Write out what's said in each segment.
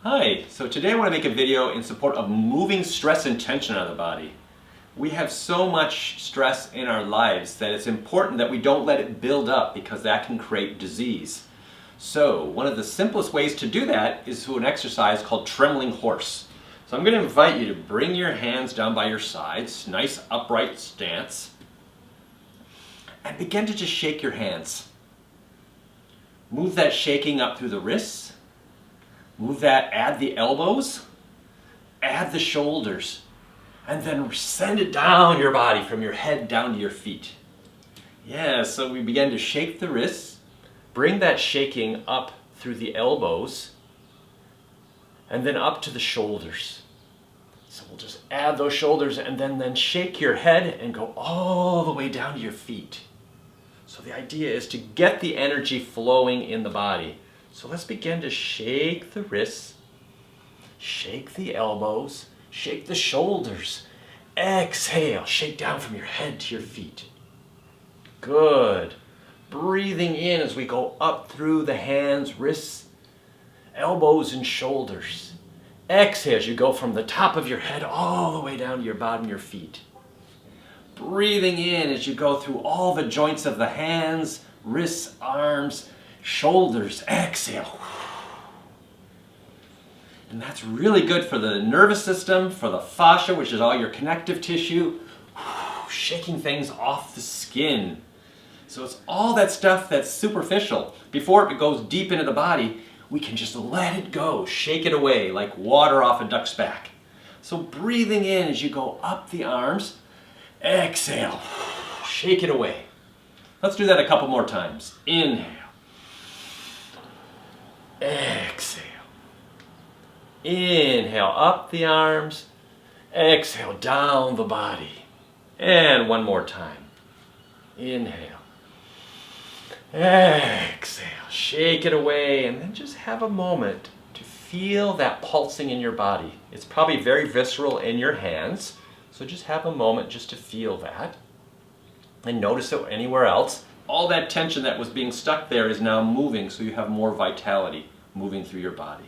Hi, so today I want to make a video in support of moving stress and tension out of the body. We have so much stress in our lives that it's important that we don't let it build up because that can create disease. So one of the simplest ways to do that is through an exercise called Trembling Horse. So I'm going to invite you to bring your hands down by your sides, nice upright stance, and begin to just shake your hands. Move that shaking up through the wrists. Move that, add the elbows, add the shoulders, and then send it down your body from your head down to your feet. Yeah, so we begin to shake the wrists, bring that shaking up through the elbows, and then up to the shoulders. So we'll just add those shoulders and then shake your head and go all the way down to your feet. So the idea is to get the energy flowing in the body. So let's begin to shake the wrists, shake the elbows, shake the shoulders. Exhale, shake down from your head to your feet. Good. Breathing in as we go up through the hands, wrists, elbows, and shoulders. Exhale as you go from the top of your head all the way down to your bottom of your feet. Breathing in as you go through all the joints of the hands, wrists, arms, shoulders. Exhale. And that's really good for the nervous system, for the fascia, which is all your connective tissue, shaking things off the skin. So it's all that stuff that's superficial. Before it goes deep into the body, we can just let it go, shake it away like water off a duck's back. So breathing in as you go up the arms, exhale, shake it away. Let's do that a couple more times. Inhale. Exhale. Inhale, up the arms. Exhale, down the body. And one more time. Inhale. Exhale, shake it away, and then just have a moment to feel that pulsing in your body. It's probably very visceral in your hands, so just have a moment just to feel that. And notice it anywhere else. All that tension that was being stuck there is now moving, so you have more vitality moving through your body.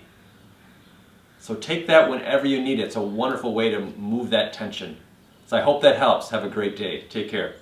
So take that whenever you need it. It's a wonderful way to move that tension. So I hope that helps. Have a great day. Take care.